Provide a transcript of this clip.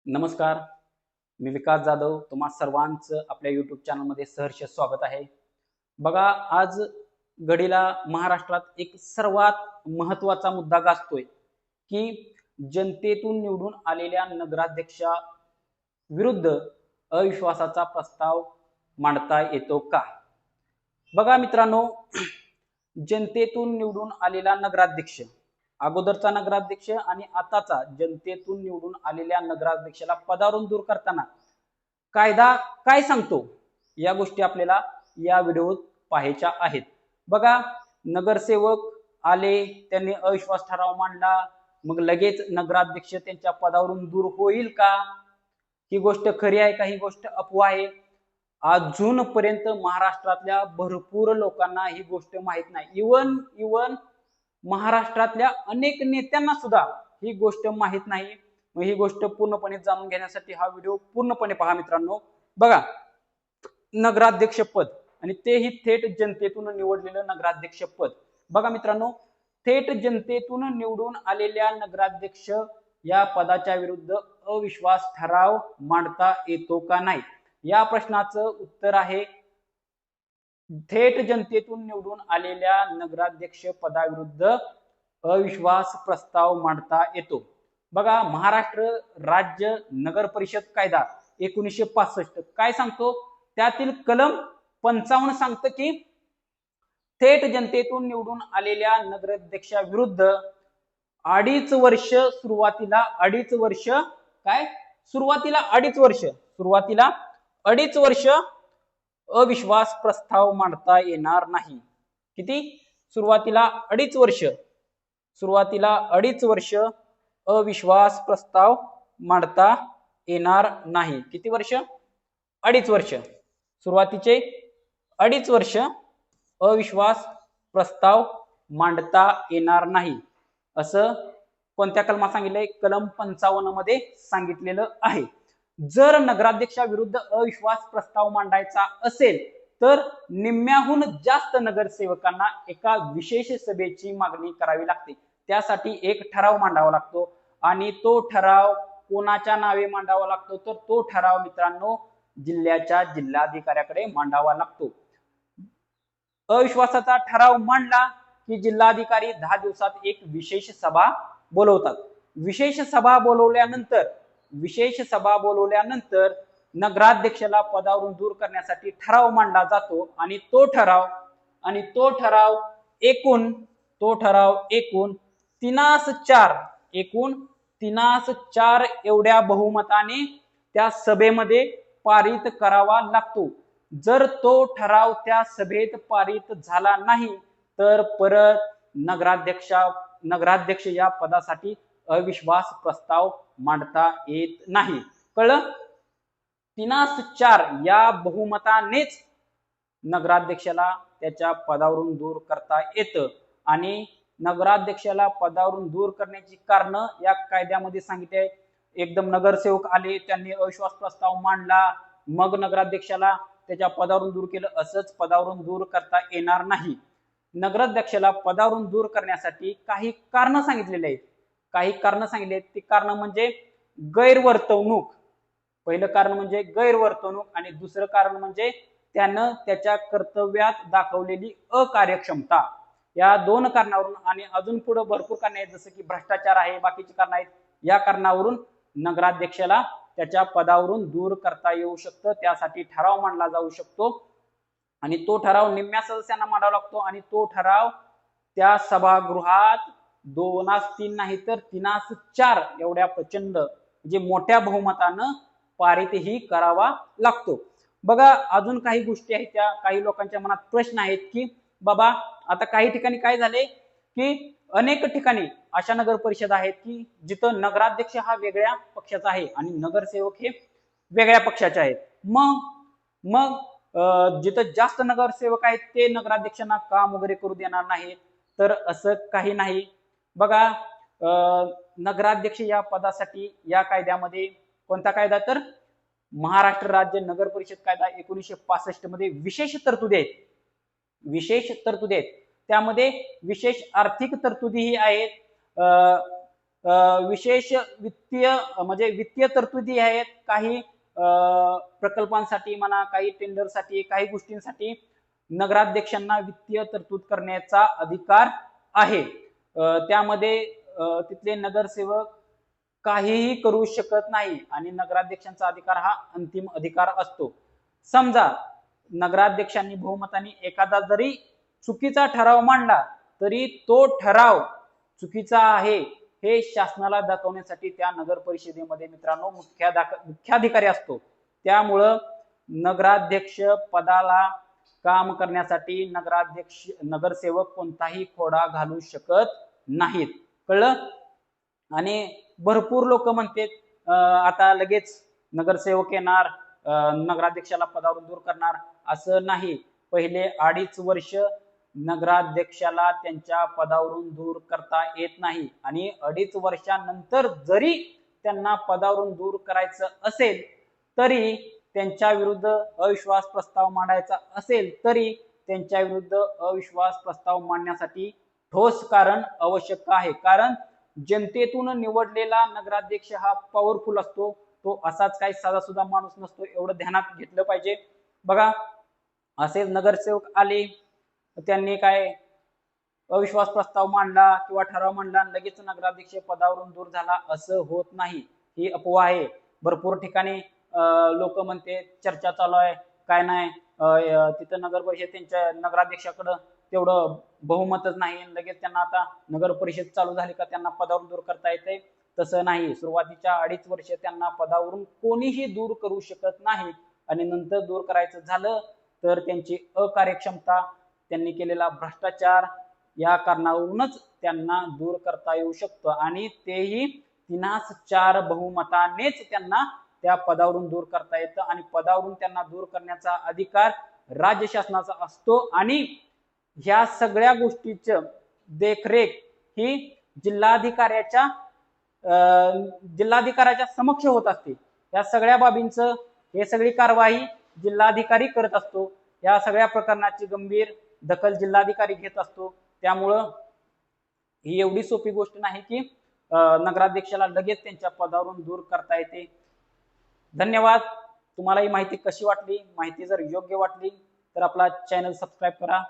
नमस्कार, मी विकास जाधव. तुम्हा सर्वांचं आपल्या यूट्यूब चॅनलमध्ये सहर्ष स्वागत आहे. बघा, आज घडीला महाराष्ट्रात एक सर्वात महत्त्वाचा मुद्दा गाजतोय की जनतेतून निवडून आलेल्या नगराध्यक्षा विरुद्ध अविश्वासाचा प्रस्ताव मांडता येतो का? बघा मित्रांनो, जनतेतून निवडून आलेला नगराध्यक्ष, अगोदरचा नगराध्यक्ष आणि आताचा जनतेतून निवडून आलेल्या नगराध्यक्षाला पदावरून दूर करताना कायदा काय सांगतो, या गोष्टी आपल्याला या व्हिडिओत पाहायच्या आहेत. बघा, नगरसेवक आले, त्यांनी अविश्वास ठराव मांडला, मग लगेच नगराध्यक्ष त्यांच्या पदावरून दूर होईल का? ही गोष्ट खरी आहे का? ही गोष्ट अफवा आहे? अजूनपर्यंत महाराष्ट्रातल्या भरपूर लोकांना ही गोष्ट माहित नाही. इवन महाराष्ट्रातल्या अनेक नेत्यांना सुद्धा ही गोष्ट माहित नाही. मग ही गोष्ट पूर्णपणे जाणून घेण्यासाठी हा व्हिडिओ पूर्णपणे पहा मित्रांनो. बघा, नगराध्यक्ष पद आणि तेही थेट जनतेतून निवडलेलं नगराध्यक्ष पद. बघा मित्रांनो, थेट जनतेतून निवडून आलेल्या नगराध्यक्ष या पदाच्या विरुद्ध अविश्वास ठराव मांडता येतो का नाही, या प्रश्नाचं उत्तर आहे थेट जनतेतून निवडून आलेल्या नगराध्यक्ष पदाविरुद्ध अविश्वास प्रस्ताव मांडता येतो. बघा, महाराष्ट्र राज्य नगर परिषद कायदा 1965 काय सांगतो? त्यातील कलम 55 सांगतं की थेट जनतेतून निवडून आलेल्या नगराध्यक्षा विरुद्ध सुरुवातीला अडीच वर्ष अविश्वास प्रस्ताव मांडता येणार नाही. किती? सुरुवातीला अडीच वर्ष अविश्वास प्रस्ताव मांडता येणार नाही. किती वर्ष? 2.5 वर्ष. सुरुवातीचे 2.5 वर्ष अविश्वास प्रस्ताव मांडता येणार नाही, असं कोणत्या कलमात सांगितलंय? कलम 55 मध्ये सांगितलेलं आहे. जर नगराध्यक्षाविरुद्ध अविश्वास प्रस्ताव मांडायचा असेल तर निम्म्याहून जास्त नगरसेवकांना एका विशेष सभेची मागणी करावी लागते. त्यासाठी एक ठराव मांडावा लागतो आणि तो ठराव कोणाच्या नावे मांडावा लागतो? तर तो ठराव मित्रांनो जिल्ह्याच्या जिल्हाधिकाऱ्याकडे मांडावा लागतो. अविश्वासाचा ठराव मांडला की जिल्हाधिकारी 10 दिवसात एक विशेष सभा बोलवतात. विशेष सभा बोलवल्यानंतर नगराध्यक्षाला पदावरून दूर करण्यासाठी ठराव मांडला जातो आणि तो ठराव एकूण 3/4 एवढ्या बहुमताने त्या सभेमध्ये पारित करावा लागतो. जर तो ठराव त्या सभेत पारित झाला नाही तर परत नगराध्यक्ष या पदासाठी अविश्वास प्रस्ताव मांडता येत नाही. कळलं? 3/4 या बहुमतानेच नगराध्यक्षाला त्याच्या पदावरून दूर करता येतं. आणि नगराध्यक्षाला पदावरून दूर करण्याची कारण या कायद्यामध्ये सांगितले. एकदम नगरसेवक आले, त्यांनी अविश्वास प्रस्ताव मांडला, मग नगराध्यक्षाला त्याच्या पदावरून दूर केलं, असंच पदावरून दूर करता येणार नाही. नगराध्यक्षाला पदावरून दूर करण्यासाठी काही कारण सांगितलेले आहेत. ती कारण म्हणजे गैरवर्तवणूक. पहिलं कारण म्हणजे गैरवर्तवणूक आणि दुसरं कारण म्हणजे त्यानं त्याच्या कर्तव्यात दाखवलेली अकार्यक्षमता. या 2 कारणावरून आणि अजून पुढे भरपूर कारण आहेत, जसं की भ्रष्टाचार आहे, बाकीची कारण आहेत. या कारणावरून नगराध्यक्षाला त्याच्या पदावरून दूर करता येऊ शकतं. त्यासाठी ठराव मांडला जाऊ शकतो आणि तो ठराव निम्म्या सदस्यांना मांडावा लागतो आणि तो ठराव त्या सभागृहात 2/3 नाही तर 3/4 एवढ्या प्रचंड म्हणजे मोठ्या बहुमतानं पारितही करावा लागतो. बघा, अजून काही गोष्टी आहेत, त्या काही लोकांच्या मनात प्रश्न आहेत की बाबा, आता काही ठिकाणी काय झाले की अनेक ठिकाणी अशा नगर परिषद आहेत की जिथं नगराध्यक्ष हा वेगळ्या पक्षाचा आहे आणि नगरसेवक हे वेगळ्या पक्षाचे आहेत. मग जिथं जास्त नगरसेवक आहेत ते नगराध्यक्षांना काम वगैरे करू देणार नाहीत, तर असं काही नाही. बघा, नगराध्यक्ष या पदासाठी या कायद्यामध्ये कोणता कायदा? तर महाराष्ट्र राज्य नगर परिषद कायदा 1965 मध्ये विशेष तरतुदी आहेत. त्यामध्ये विशेष आर्थिक तरतुदीही आहेत. विशेष वित्तीय म्हणजे वित्तीय तरतुदी आहेत काही प्रकल्पांसाठी म्हणा, काही टेंडरसाठी, काही गोष्टींसाठी नगराध्यक्षांना वित्तीय तरतूद करण्याचा अधिकार आहे. त्यामध्ये तिथले नगरसेवक काहीही करू शकत नाही आणि नगराध्यक्षांचा अधिकार हा अंतिम अधिकार असतो. समजा नगराध्यक्षांनी बहुमताने एखादा जरी चुकीचा ठराव मांडला तरी तो ठराव चुकीचा आहे हे शासनाला दाखवण्यासाठी त्या नगर परिषदेमध्ये मित्रांनो मुख्याधिकारी असतो. त्यामुळं नगराध्यक्ष पदाला काम करण्यासाठी नगरसेवक कोणताही खोडा घालू शकत नाहीत. कळलं? आणि भरपूर लोक म्हणतात आता लगेच नगरसेवक येणार, नगराध्यक्षाला पदावरून दूर करणार, असं नाही. पहिले 2.5 वर्ष नगराध्यक्षाला त्यांच्या पदावरून दूर करता येत नाही आणि 2.5 वर्षानंतर जरी त्यांना पदावरून दूर करायचं असेल तरी, त्यांच्या विरुद्ध अविश्वास प्रस्ताव मांडायचा असेल तरी त्यांच्या विरुद्ध अविश्वास प्रस्ताव मांडण्यासाठी ठोस कारण आवश्यक आहे. कारण जनतेतून निवडलेला नगराध्यक्ष हा पॉवरफुल असतो, तो असाच काही साधा सुद्धा माणूस नसतो, एवढं ध्यानात घेतलं पाहिजे. बघा, असेच नगरसेवक आले, त्यांनी काय अविश्वास प्रस्ताव मांडला किंवा ठराव मांडला लगेच नगराध्यक्ष पदावरून दूर झाला, असं होत नाही. ही अफवा आहे. भरपूर ठिकाणी लोक म्हणते चर्चा चालू आहे, काय नाही तिथं नगर परिषद त्यांच्या नगराध्यक्षाकडं तेवढं बहुमतच नाही, लगेच त्यांना आता नगर परिषद चालू झाली का त्यांना पदावरून दूर करता येते. तसं नाही. सुरुवातीच्या 2.5 वर्ष त्यांना पदावरून कोणीही दूर करू शकत नाही आणि नंतर दूर करायचं झालं तर त्यांची अकार्यक्षमता, त्यांनी केलेला भ्रष्टाचार या कारणावरूनच त्यांना दूर करता येऊ शकतं आणि तेही 3/4 बहुमतानेच त्यांना त्या पदावरून दूर करता येतं आणि पदावरून त्यांना दूर करण्याचा अधिकार राज्य शासनाचा असतो आणि ह्या सगळ्या गोष्टीचं देखरेख ही जिल्हाधिकाऱ्याच्या समक्ष होत असते. या सगळ्या बाबींचं हे सगळी कारवाई जिल्हाधिकारी करत असतो. या सगळ्या प्रकरणाची गंभीर दखल जिल्हाधिकारी घेत असतो. त्यामुळं ही एवढी सोपी गोष्ट नाही की नगराध्यक्षाला लगेच त्यांच्या पदावरून दूर करता येते. धन्यवाद. तुम्हाला ही माहिती कशी वाटली? माहिती जर योग्य वाटली तर आपला चॅनल सबस्क्राईब करा.